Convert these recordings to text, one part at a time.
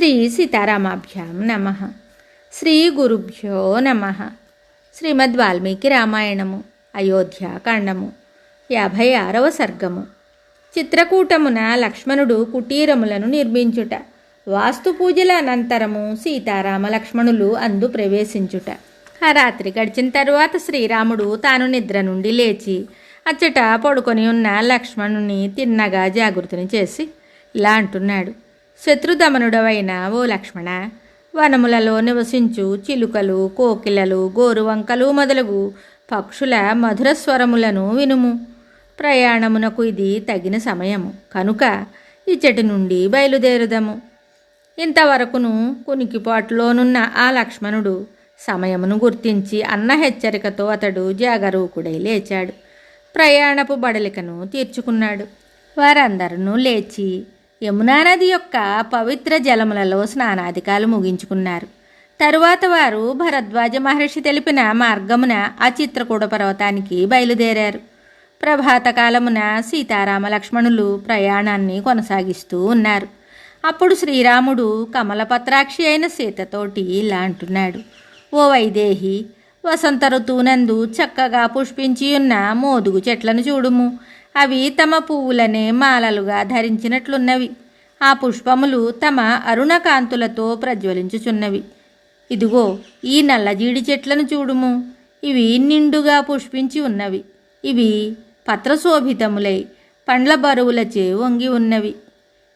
శ్రీ సీతారామాభ్యాం నమః. శ్రీ గురుభ్యో నమః. శ్రీమద్ వాల్మీకి రామాయణము అయోధ్యాకాండము 56వ సర్గము. చిత్రకూటమున లక్ష్మణుడు కుటీరములను నిర్మించుట, వాస్తు పూజల అనంతరము సీతారామ లక్ష్మణులు అందు ప్రవేశించుట. ఆ రాత్రి గడిచిన తరువాత శ్రీరాముడు తాను నిద్ర నుండి లేచి అచ్చట పడుకొని ఉన్న లక్ష్మణుని తిన్నగా జాగృతిని చేసి ఇలా అంటున్నాడు: శత్రుదమనుడవైన ఓ లక్ష్మణ, వనములలో నివసించు చిలుకలు, కోకిలలు, గోరువంకలు మొదలగు పక్షుల మధుర స్వరములను వినుము. ప్రయాణమునకు ఇది తగిన సమయము కనుక ఇచ్చటి నుండి బయలుదేరుదము. ఇంతవరకును కునికిపాటులోనున్న ఆ లక్ష్మణుడు సమయమును గుర్తించి అన్న హెచ్చరికతో అతడు జాగరూకుడై లేచాడు. ప్రయాణపు బడలికను తీర్చుకున్నాడు. వారందరూ లేచి యమునా నది యొక్క పవిత్ర జలములలో స్నానాధికాలు ముగించుకున్నారు. తరువాత వారు భరద్వాజ మహర్షి తెలిపిన మార్గమున ఆ చిత్రకూట పర్వతానికి బయలుదేరారు. ప్రభాతకాలమున సీతారామ లక్ష్మణులు ప్రయాణాన్ని కొనసాగిస్తూ ఉన్నారు. అప్పుడు శ్రీరాముడు కమలపత్రాక్షి అయిన సీతతోటి ఇలా అంటున్నాడు: ఓ వైదేహి, వసంత ఋతువునందు చక్కగా పుష్పించి ఉన్న మోదుగు చెట్లను చూడుము. అవి తమ పువ్వులనే మాలలుగా ధరించినట్లున్నవి. ఆ పుష్పములు తమ అరుణకాంతులతో ప్రజ్వలించుచున్నవి. ఇదిగో ఈ నల్లజీడి చెట్లను చూడుము. ఇవి నిండుగా పుష్పించి ఉన్నవి. ఇవి పత్రశోభితములై పండ్ల బరువులచే వంగి ఉన్నవి.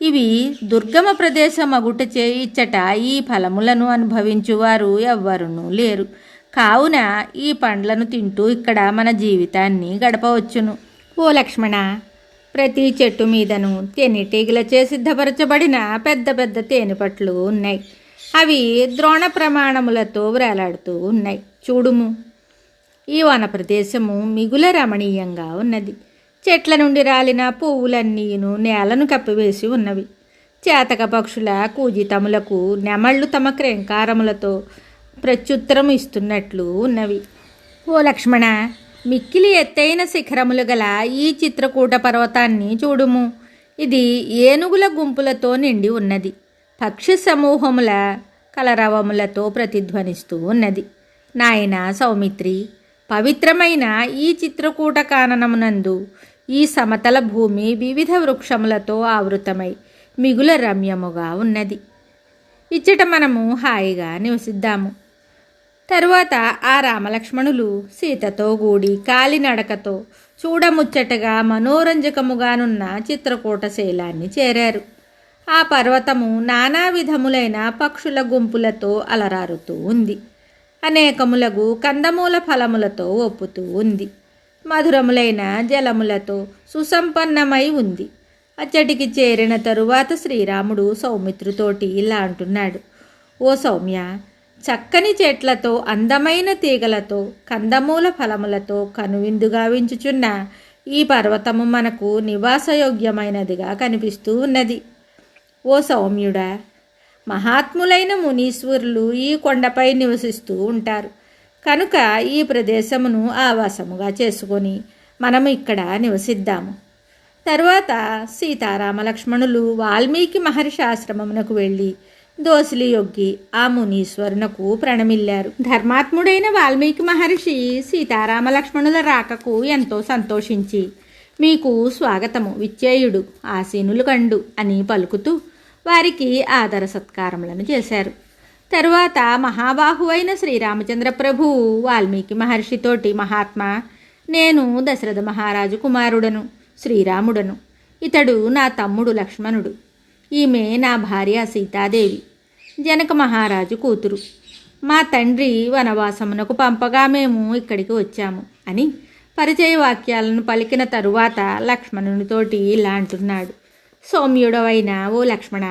ఇవి దుర్గమ ప్రదేశమగుటచే ఇచ్చట ఈ ఫలములను అనుభవించువారు ఎవ్వరునూ లేరు. కావున ఈ పండ్లను తింటూ ఇక్కడ మన జీవితాన్ని గడపవచ్చును. ఓ లక్ష్మణ, ప్రతి చెట్టు మీదను తేనెటీగలచే సిద్ధపరచబడిన పెద్ద పెద్ద తేనెపట్లు ఉన్నాయి. అవి ద్రోణ ప్రమాణములతో వ్రేలాడుతూ ఉన్నాయి. చూడుము, ఈ వన ప్రదేశము మిగుల రమణీయంగా ఉన్నది. చెట్ల నుండి రాలిన పువ్వులన్నీను నేలను కప్పివేసి ఉన్నవి. చేతక పక్షుల కూజితములకు నెమళ్ళు తమ క్రేంకారములతో ప్రత్యుత్తరం ఇస్తున్నట్లు ఉన్నవి. ఓ లక్ష్మణ, మిక్కిలి ఎత్తైన శిఖరములు గల ఈ చిత్రకూట పర్వతాన్ని చూడుము. ఇది ఏనుగుల గుంపులతో నిండి ఉన్నది. పక్షి సమూహముల కలరవములతో ప్రతిధ్వనిస్తూ ఉన్నది. నాయన సౌమిత్రి, పవిత్రమైన ఈ చిత్రకూట కాననమునందు ఈ సమతల భూమి వివిధ వృక్షములతో ఆవృతమై మిగుల రమ్యముగా ఉన్నది. ఇచ్చట మనము హాయిగా నివసిద్దాము. తరువాత ఆ రామలక్ష్మణులు సీతతో కూడి కాలినడకతో చూడముచ్చటగా మనోరంజకముగానున్న చిత్రకూట శైలాన్ని చేరారు. ఆ పర్వతము నానా విధములైన పక్షుల గుంపులతో అలరారుతూ ఉంది. అనేకములగు కందమూల ఫలములతో ఒప్పుతూ ఉంది. మధురములైన జలములతో సుసంపన్నమై ఉంది. అచ్చటికి చేరిన తరువాత శ్రీరాముడు సౌమిత్రుతోటి ఇలా అంటున్నాడు: ఓ సౌమ్య, చక్కని చెట్లతో, అందమైన తీగలతో, కందమూల ఫలములతో కనువిందుగా వించుచున్న ఈ పర్వతము మనకు నివాసయోగ్యమైనదిగా కనిపిస్తూ ఉన్నది. ఓ సౌమ్యుడా, మహాత్ములైన మునీశ్వరులు ఈ కొండపై నివసిస్తూ ఉంటారు. కనుక ఈ ప్రదేశమును ఆవాసముగా చేసుకొని మనము ఇక్కడ నివసిద్దాము. తరువాత సీతారామ లక్ష్మణులు వాల్మీకి మహర్షి ఆశ్రమమునకు వెళ్ళి దోసిలి యొగ్గి ఆ మునీశ్వరునకు ప్రణమిల్లారు. ధర్మాత్ముడైన వాల్మీకి మహర్షి సీతారామ లక్ష్మణుల రాకకు ఎంతో సంతోషించి, మీకు స్వాగతము, విచ్చేయుడు, ఆసీనులు కండు అని పలుకుతూ వారికి ఆదర సత్కారములను చేశారు. తరువాత మహాబాహువైన శ్రీరామచంద్ర ప్రభువు వాల్మీకి మహర్షితోటి: మహాత్మా, నేను దశరథ మహారాజు కుమారుడను, శ్రీరాముడను. ఇతడు నా తమ్ముడు లక్ష్మణుడు. ఈమె నా భార్య సీతాదేవి, జనక మహారాజు కూతురు. మా తండ్రి వనవాసమునకు పంపగా మేము ఇక్కడికి వచ్చాము అని పరిచయ వాక్యాలను పలికిన తరువాత లక్ష్మణునితోటి ఇలా అంటున్నాడు: సౌమ్యుడవైన ఓ లక్ష్మణ,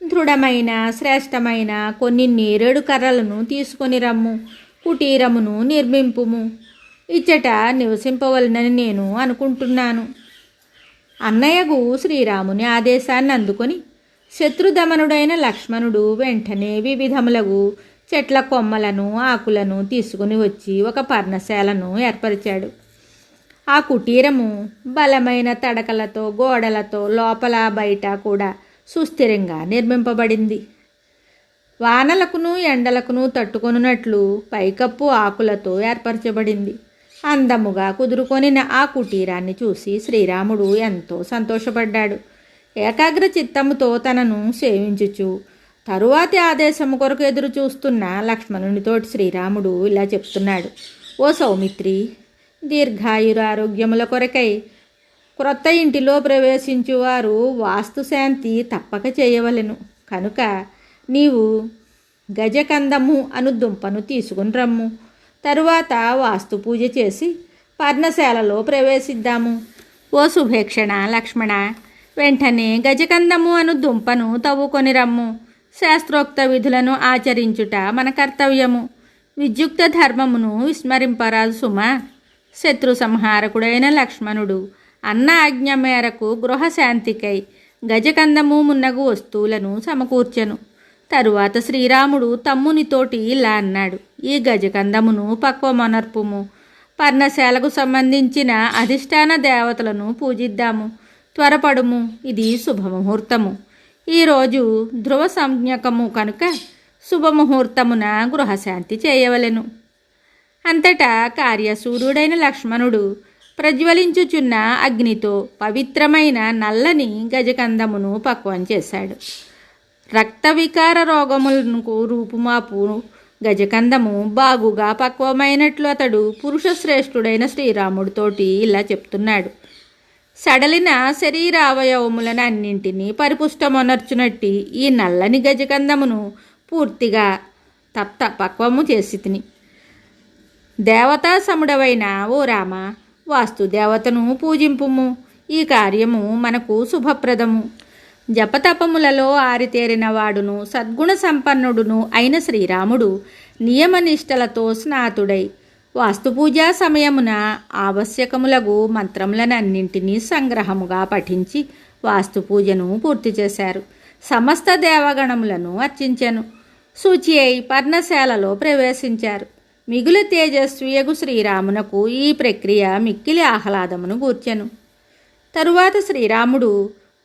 దృఢమైన శ్రేష్టమైన కొన్ని నేరేడు కర్రలను తీసుకొని రమ్ము. కుటీరమును నిర్మింపుము. ఇచ్చట నివసింపవలనని నేను అనుకుంటున్నాను. అన్నయ్యగు శ్రీరాముని ఆదేశాన్ని అందుకొని శత్రుదమనుడైన లక్ష్మణుడు వెంటనే వివిధములగు చెట్ల కొమ్మలను, ఆకులను తీసుకుని వచ్చి ఒక పర్ణశాలను ఏర్పరిచాడు. ఆ కుటీరము బలమైన తడకలతో, గోడలతో లోపల బయట కూడా సుస్థిరంగా నిర్మింపబడింది. వానలకును ఎండలకును తట్టుకొనున్నట్లు పైకప్పు ఆకులతో ఏర్పరచబడింది. అందముగా కుదురుకొనిన ఆ కుటీరాన్ని చూసి శ్రీరాముడు ఎంతో సంతోషపడ్డాడు. ఏకాగ్ర చిత్తముతో తనను సేవించుచు తరువాతి ఆదేశము కొరకు ఎదురు చూస్తున్న లక్ష్మణునితోటి శ్రీరాముడు ఇలా చెప్తున్నాడు: ఓ సౌమిత్రి, దీర్ఘాయురారోగ్యముల కొరకై క్రొత్త ఇంటిలో ప్రవేశించువారు వాస్తుశాంతి తప్పక చేయవలెను. కనుక నీవు గజకందము అను దుంపను తీసుకుని రమ్ము. తరువాత వాస్తు పూజ చేసి పర్ణశాలలో ప్రవేశిద్దాము. ఓ శుభేక్షణ లక్ష్మణ, వెంటనే గజకందము అను దుంపను తవ్వుకొని రమ్ము. శాస్త్రోక్త విధులను ఆచరించుట మన కర్తవ్యము. విద్యుక్త ధర్మమును విస్మరింపరాదు సుమా. శత్రు సంహారకుడైన లక్ష్మణుడు అన్న ఆజ్ఞ మేరకు గృహశాంతికై గజకందము మున్నగు వస్తువులను సమకూర్చెను. తరువాత శ్రీరాముడు తమ్మునితోటి ఇలా అన్నాడు: ఈ గజకందమును పక్వమనర్పుము. పర్ణశాలకు సంబంధించిన అధిష్టాన దేవతలను పూజిద్దాము. త్వరపడుము, ఇది శుభముహూర్తము. ఈరోజు ధ్రువ సంజ్ఞకము కనుక శుభముహూర్తమున గృహశాంతి చేయవలెను. అంతటా కార్యసూర్యుడైన లక్ష్మణుడు ప్రజ్వలించుచున్న అగ్నితో పవిత్రమైన నల్లని గజకందమును పక్వం చేశాడు. రక్త వికార రోగములకు రూపుమాపు గజకందము బాగుగా పక్వమైనట్లు అతడు పురుషశ్రేష్ఠుడైన శ్రీరాముడితోటి ఇలా చెప్తున్నాడు: సడలిన శరీరావయవములను అన్నింటినీ పరిపుష్టమొనర్చునట్టి ఈ నల్లని గజకందమును పూర్తిగా పక్వము చేసి తిని. దేవతా సముడవైన ఓ రామ, వాస్తుదేవతను పూజింపుము. ఈ కార్యము మనకు శుభప్రదము. జపతపములలో ఆరితేరిన వాడును సద్గుణ సంపన్నుడును అయిన శ్రీరాముడు నియమనిష్టలతో స్నాతుడై వాస్తుపూజా సమయమున ఆవశ్యకములగు మంత్రములనన్నింటినీ సంగ్రహముగా పఠించి వాస్తుపూజను పూర్తి చేశారు. సమస్త దేవగణములను అర్చించెను. సూచి అయి పర్ణశాలలో ప్రవేశించారు. మిగులు తేజస్వియగు శ్రీరామునకు ఈ ప్రక్రియ మిక్కిలి ఆహ్లాదమును గూర్చెను. తరువాత శ్రీరాముడు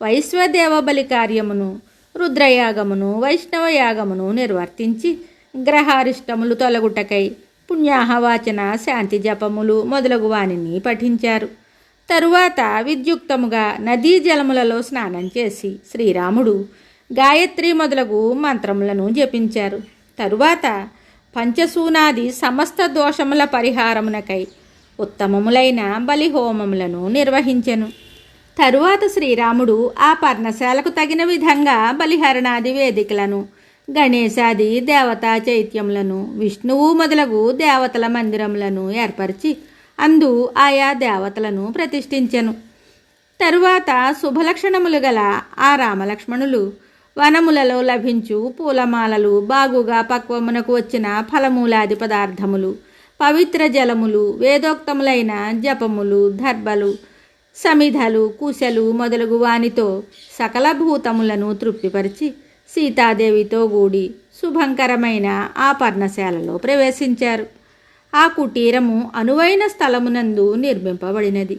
వైశ్వదేవ బలి కార్యమును, రుద్రయాగమును, వైష్ణవయాగమును నిర్వర్తించి గ్రహారిష్టములు తొలగుటకై పుణ్యాహవాచన, శాంతి జపములు మొదలగు వానిని పఠించారు. తరువాత విద్యుక్తముగా నదీ జలములలో స్నానం చేసి శ్రీరాముడు గాయత్రి మొదలగు మంత్రములను జపించారు. తరువాత పంచసూనాది సమస్త దోషముల పరిహారమునకై ఉత్తమములైన బలిహోమములను నిర్వహించెను. తరువాత శ్రీరాముడు ఆ పర్ణశాలకు తగిన విధంగా బలిహరణాది వేదికలను, గణేశాది దేవతా చైత్యములను, విష్ణువు మొదలగు దేవతల మందిరములను ఏర్పరిచి అందు ఆయా దేవతలను ప్రతిష్ఠించెను. తరువాత శుభలక్షణములు గల ఆ రామలక్ష్మణులు వనములలో లభించు పూలమాలలు, బాగుగా పక్వమునకు వచ్చిన ఫలమూలాది పదార్థములు, పవిత్ర జలములు, వేదోక్తములైన జపములు, దర్భలు, సమిధలు, కుశలు మొదలగు వానితో సకల భూతములను తృప్తిపరిచి సీతాదేవితో కూడి శుభంకరమైన ఆ పర్ణశాలలో ప్రవేశించారు. ఆ కుటీరము అనువైన స్థలమునందు నిర్మింపబడినది.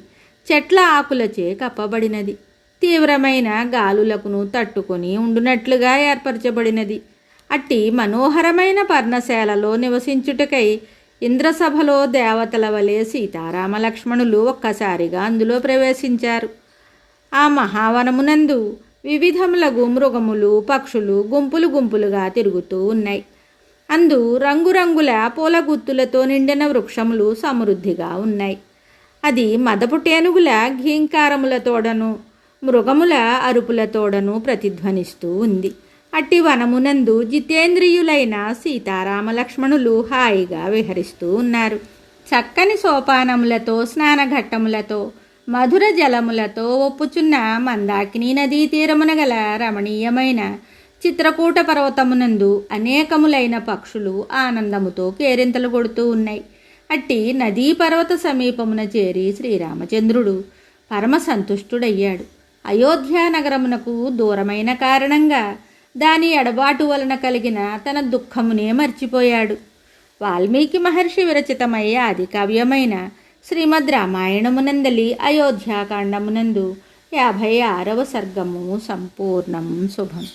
చెట్ల ఆకులచే కప్పబడినది. తీవ్రమైన గాలులకును తట్టుకొని ఉండునట్లుగా ఏర్పరచబడినది. అట్టి మనోహరమైన పర్ణశాలలో నివసించుటకై ఇంద్రసభలో దేవతల వలె సీతారామ లక్ష్మణులు ఒక్కసారిగా అందులో ప్రవేశించారు. ఆ మహావనమునందు వివిధములగు మృగములు, పక్షులు గుంపులు గుంపులుగా తిరుగుతూ ఉన్నాయి. అందు రంగురంగుల పూల గుత్తులతో నిండిన వృక్షములు సమృద్ధిగా ఉన్నాయి. అది మదపు టేనుగుల ఘీంకారములతోడను మృగముల అరుపులతోడను ప్రతిధ్వనిస్తూ ఉంది. అట్టి వనమునందు జితేంద్రియులైన సీతారామ లక్ష్మణులు హాయిగా విహరిస్తూ ఉన్నారు. చక్కని సోపానములతో, స్నానఘట్టములతో, మధుర జలములతో ఒప్పుచున్న మందాకిని నదీ తీరమున గల రమణీయమైన చిత్రకూట పర్వతమునందు అనేకములైన పక్షులు ఆనందముతో కేరింతలు కొడుతూ ఉన్నాయి. అట్టి నదీ పర్వత సమీపమున చేరి శ్రీరామచంద్రుడు పరమ సంతుష్టుడయ్యాడు. అయోధ్యా నగరమునకు దూరమైన కారణంగా దాని ఎడబాటు వలన కలిగిన తన దుఃఖమునే మర్చిపోయాడు. వాల్మీకి మహర్షి విరచితమై ఆది కావ్యమైన శ్రీమద్ రామాయణమునందలి అయోధ్యాకాండమునందు 56వ సర్గము సంపూర్ణం. శుభం.